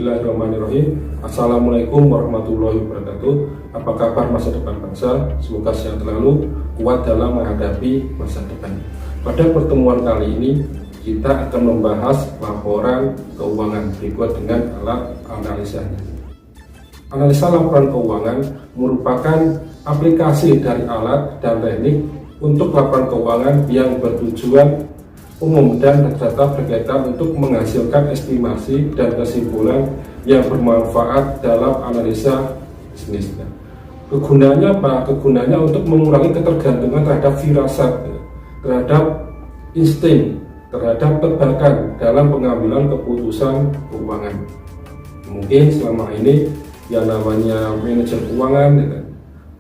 Bismillahirrahmanirrahim. Assalamualaikum warahmatullahi wabarakatuh. Apa kabar masa depan bangsa? Semoga sehat selalu, kuat dalam menghadapi masa depan. Pada pertemuan kali ini kita akan membahas laporan keuangan berikut dengan alat analisanya. Analisa laporan keuangan merupakan aplikasi dari alat dan teknik untuk laporan keuangan yang bertujuan umum dan data berkaitan untuk menghasilkan estimasi dan kesimpulan yang bermanfaat dalam analisa bisnis. Kegunaannya apa? Kegunaannya untuk mengurangi ketergantungan terhadap firasat, terhadap insting, terhadap tebakan dalam pengambilan keputusan keuangan. Mungkin selama ini yang namanya manajer keuangan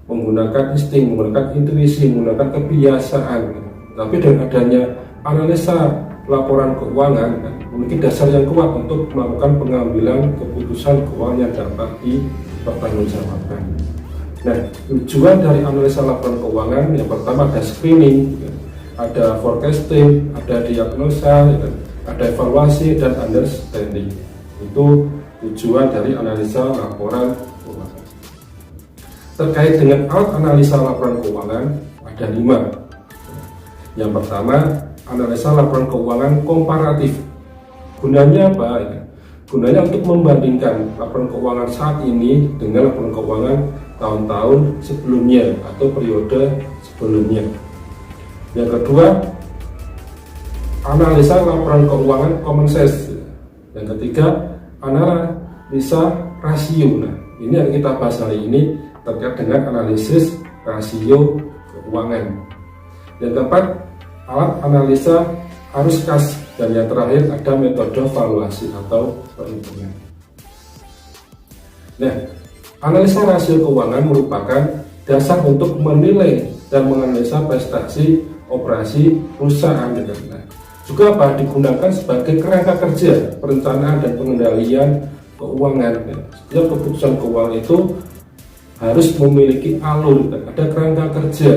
menggunakan insting, menggunakan intuisi, menggunakan kebiasaan. Tapi dengan adanya analisa laporan keuangan memiliki dasar yang kuat untuk melakukan pengambilan keputusan keuangan yang dapat dipertanggungjawabkan. Nah, tujuan dari analisa laporan keuangan yang pertama ada screening, ada forecasting, ada diagnosa, ada evaluasi dan understanding. Itu tujuan dari analisa laporan keuangan. Terkait dengan alat analisa laporan keuangan ada 5. Yang pertama, analisa laporan keuangan komparatif. Gunanya apa? Gunanya untuk membandingkan laporan keuangan saat ini dengan laporan keuangan tahun-tahun sebelumnya atau periode sebelumnya. Yang kedua, analisa laporan keuangan common sense. Yang ketiga, analisa rasio. Nah, ini yang kita bahas hari ini terkait dengan analisis rasio keuangan. Yang keempat, alat analisa arus kas, dan yang terakhir ada metode valuasi atau perhitungan. Nah, analisa rasio keuangan merupakan dasar untuk menilai dan menganalisa prestasi operasi perusahaan. Nah, juga apa? Digunakan sebagai kerangka kerja perencanaan dan pengendalian keuangan. Setiap keputusan keuangan itu harus memiliki alur, ada kerangka kerja,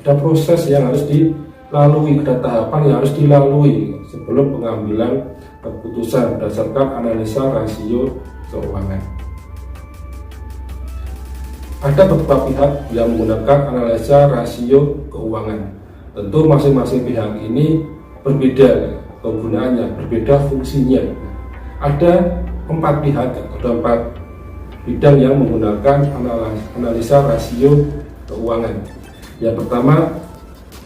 ada proses yang harus dilalui, ada tahapan yang harus dilalui sebelum pengambilan keputusan berdasarkan analisa rasio keuangan. Ada beberapa pihak yang menggunakan analisa rasio keuangan. Tentu masing-masing pihak ini berbeda kegunaannya, berbeda fungsinya. Ada 4 pihak atau 4 bidang yang menggunakan analisa rasio keuangan. Yang pertama,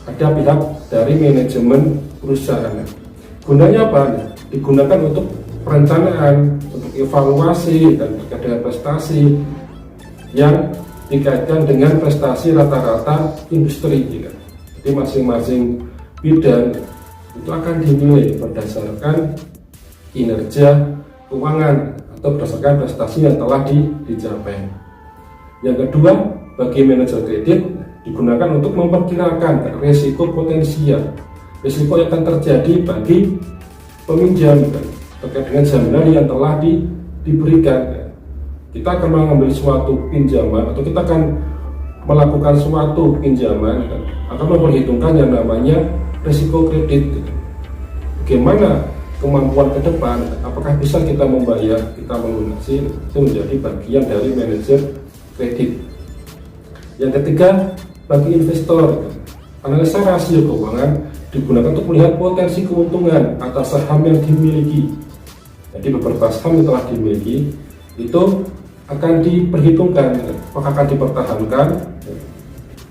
ada pihak dari manajemen perusahaan. Gunanya apa? Digunakan untuk perencanaan, untuk evaluasi dan terkait dengan prestasi yang dikaitkan dengan prestasi rata-rata industri. Jadi masing-masing bidang itu akan dinilai berdasarkan kinerja keuangan atau berdasarkan prestasi yang telah dicapai. Yang kedua, bagi manajer kredit digunakan untuk memperkirakan risiko potensial, risiko yang akan terjadi bagi peminjam terkait dengan jaminan yang telah diberikan. Kita akan mengambil suatu pinjaman atau kita akan melakukan suatu pinjaman, akan memperhitungkan yang namanya risiko kredit. Bagaimana kemampuan ke depan, apakah bisa kita membayar, kita melunasi, itu menjadi bagian dari manajer kredit. Yang ketiga, bagi investor, analisa rasio keuangan digunakan untuk melihat potensi keuntungan atas saham yang dimiliki. Jadi beberapa saham yang telah dimiliki itu akan diperhitungkan apakah akan dipertahankan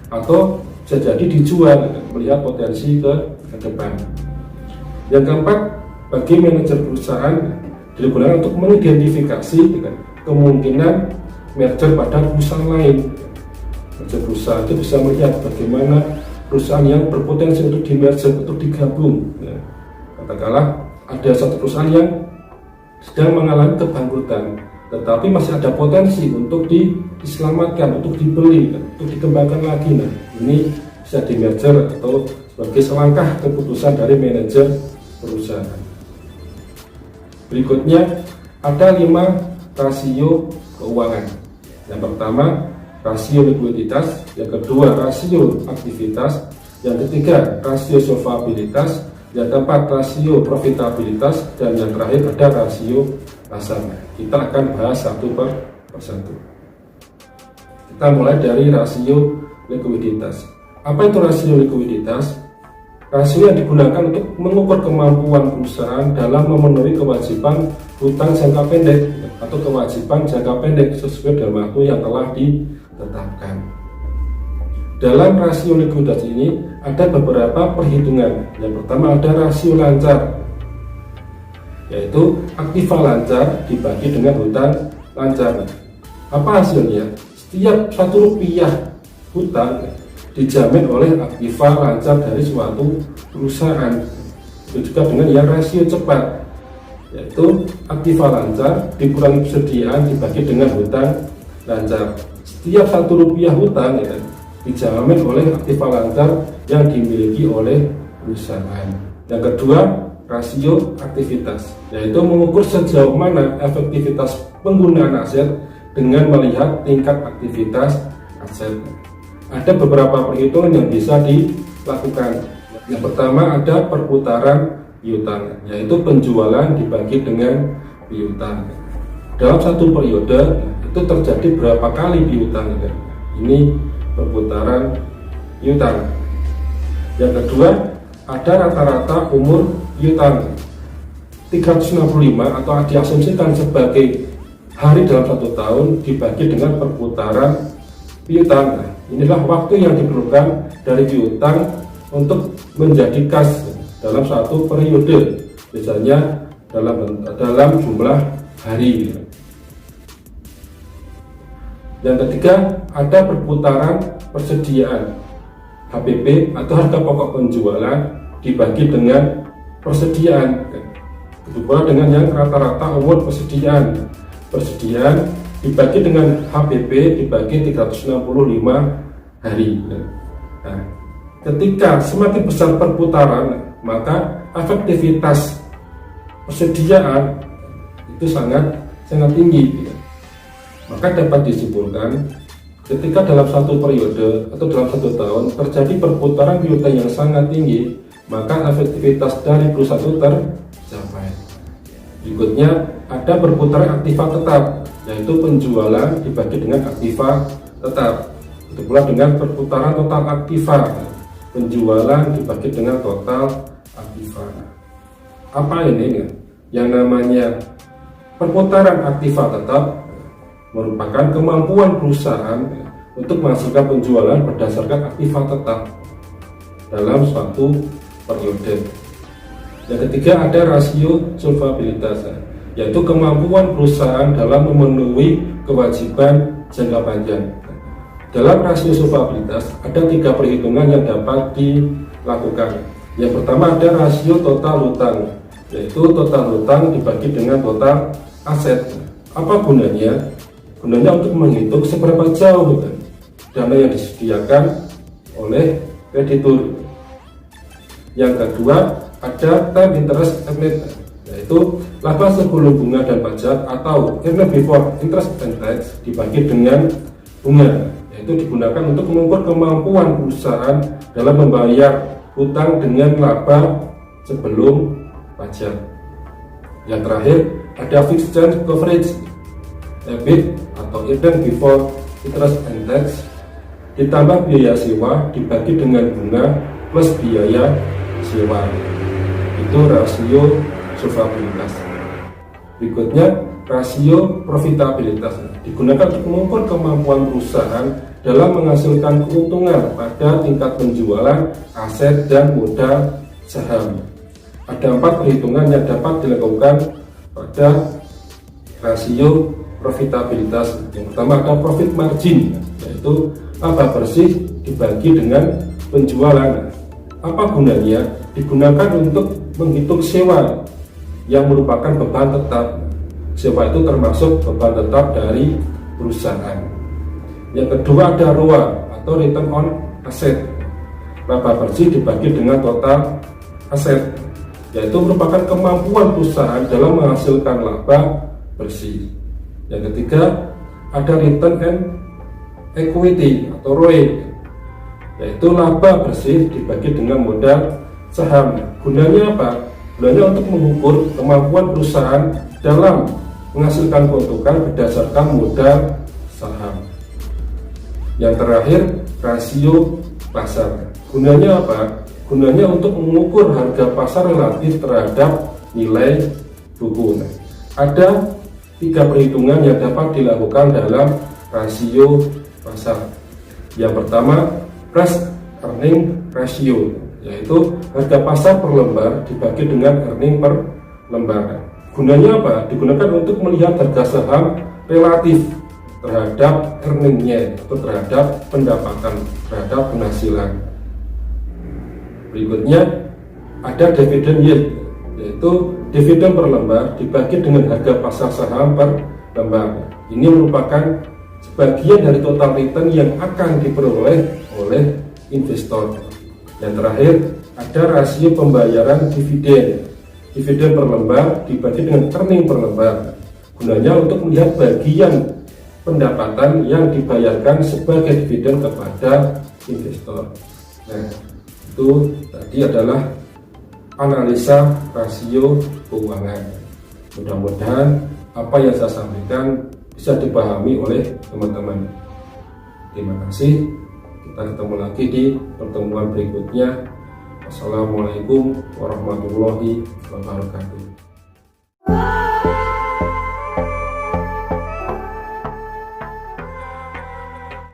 atau bisa jadi dijual, melihat potensi ke depan. Yang keempat, bagi manajer perusahaan digunakan untuk mengidentifikasi kemungkinan merger pada perusahaan lain. Perusahaan itu bisa melihat bagaimana perusahaan yang berpotensi untuk di-merger, untuk digabung. Katakanlah ada satu perusahaan yang sedang mengalami kebangkrutan, tetapi masih ada potensi untuk diselamatkan, untuk dibeli, untuk dikembangkan lagi. Nah, ini bisa di-merger atau sebagai selangkah keputusan dari manajer perusahaan. Berikutnya ada 5 rasio keuangan. Yang pertama, rasio likuiditas, yang kedua rasio aktivitas, yang ketiga rasio solvabilitas, Yang keempat, rasio profitabilitas, dan yang terakhir ada rasio pasar. Kita akan bahas satu per persatu. Kita mulai dari rasio likuiditas. Apa itu rasio likuiditas? Rasio yang digunakan untuk mengukur kemampuan perusahaan dalam memenuhi kewajiban hutang jangka pendek atau kewajiban jangka pendek sesuai dengan waktu yang telah ditetapkan. Dalam rasio likuiditas ini ada beberapa perhitungan. Yang pertama ada rasio lancar, yaitu aktiva lancar dibagi dengan hutang lancar. Apa hasilnya? Setiap 1 rupiah hutang dijamin oleh aktiva lancar dari suatu perusahaan. Itu juga dengan yang rasio cepat, yaitu aktiva lancar dikurangi persediaan dibagi dengan hutang lancar. Setiap 1 rupiah hutang dijamin oleh aktiva lancar yang dimiliki oleh perusahaan. Yang kedua, rasio aktivitas, yaitu mengukur sejauh mana efektivitas penggunaan aset dengan melihat tingkat aktivitas aset. Ada beberapa perhitungan yang bisa dilakukan. Yang pertama ada perputaran piutang, yaitu penjualan dibagi dengan piutang. Dalam satu periode itu terjadi berapa kali piutang? Ini perputaran piutang. Yang kedua ada rata-rata umur piutang 365 atau diasumsikan sebagai hari dalam 1 tahun dibagi dengan perputaran piutang. Inilah waktu yang diperlukan dari piutang untuk menjadi kas dalam satu periode, biasanya dalam jumlah hari. Yang ketiga ada perputaran persediaan, HPP atau harga pokok penjualan dibagi dengan persediaan. Itu pula dengan yang rata-rata umur persediaan dibagi dengan HPP dibagi 365 hari. Nah, ketika semakin besar perputaran, maka efektivitas persediaan itu sangat tinggi. Maka dapat disimpulkan ketika dalam satu periode atau dalam 1 tahun terjadi perputaran piutang yang sangat tinggi, maka efektivitas dari perusahaan itu tercapai. Berikutnya ada perputaran aktiva tetap, yaitu penjualan dibagi dengan aktiva tetap. Itu pula dengan perputaran total aktiva, penjualan dibagi dengan total aktiva. Apa ini? Yang namanya perputaran aktiva tetap merupakan kemampuan perusahaan untuk menghasilkan penjualan berdasarkan aktiva tetap dalam suatu periode. Yang ketiga ada rasio solvabilitas, yaitu kemampuan perusahaan dalam memenuhi kewajiban jangka panjang. Dalam rasio solvabilitas ada 3 perhitungan yang dapat dilakukan. Yang pertama ada rasio total hutang, yaitu total hutang dibagi dengan total aset. Apa gunanya? Gunanya untuk menghitung seberapa jauh dana yang disediakan oleh kreditur. Yang kedua ada time interest earned, yaitu laba sebelum bunga dan pajak atau earned before interest and tax dibagi dengan bunga, yaitu digunakan untuk mengukur kemampuan perusahaan dalam membayar hutang dengan laba sebelum pajak. Yang terakhir ada fixed charge coverage, EBIT atau earned before interest and tax ditambah biaya sewa dibagi dengan bunga plus biaya sewa. Itu rasio solvabilitas. Berikutnya rasio profitabilitas, digunakan untuk mengukur kemampuan perusahaan dalam menghasilkan keuntungan pada tingkat penjualan aset dan modal saham. Ada 4 perhitungan yang dapat dilakukan pada rasio profitabilitas. Yang pertama ada profit margin, yaitu laba bersih dibagi dengan penjualan. Apa gunanya? Digunakan untuk menghitung sewa yang merupakan beban tetap. Sewa itu termasuk beban tetap dari perusahaan. Yang kedua ada ROA atau return on asset, laba bersih dibagi dengan total aset, yaitu merupakan kemampuan perusahaan dalam menghasilkan laba bersih. Yang ketiga ada return on equity atau ROE, yaitu laba bersih dibagi dengan modal saham. Gunanya apa? Gunanya untuk mengukur kemampuan perusahaan dalam menghasilkan keuntungan berdasarkan modal saham. Yang terakhir, rasio pasar. Gunanya apa? Gunanya untuk mengukur harga pasar relatif terhadap nilai buku. Ada 3 perhitungan yang dapat dilakukan dalam rasio pasar. Yang pertama, price earning ratio, yaitu harga pasar per lembar dibagi dengan earning per lembar. Gunanya apa? Digunakan untuk melihat harga saham relatif terhadap earningnya atau terhadap pendapatan, terhadap penghasilan. Berikutnya ada dividend yield, yaitu dividen per lembar dibagi dengan harga pasar saham per lembar. Ini merupakan sebagian dari total return yang akan diperoleh oleh investor. Yang terakhir ada rasio pembayaran dividen. Dividen per lembar dibagi dengan earning per lembar. Gunanya untuk melihat bagian pendapatan yang dibayarkan sebagai dividen kepada investor. Nah, itu tadi adalah analisa rasio keuangan. Mudah-mudahan apa yang saya sampaikan bisa dipahami oleh teman-teman. Terima kasih. Kita ketemu lagi di pertemuan berikutnya. Wassalamualaikum warahmatullahi wabarakatuh.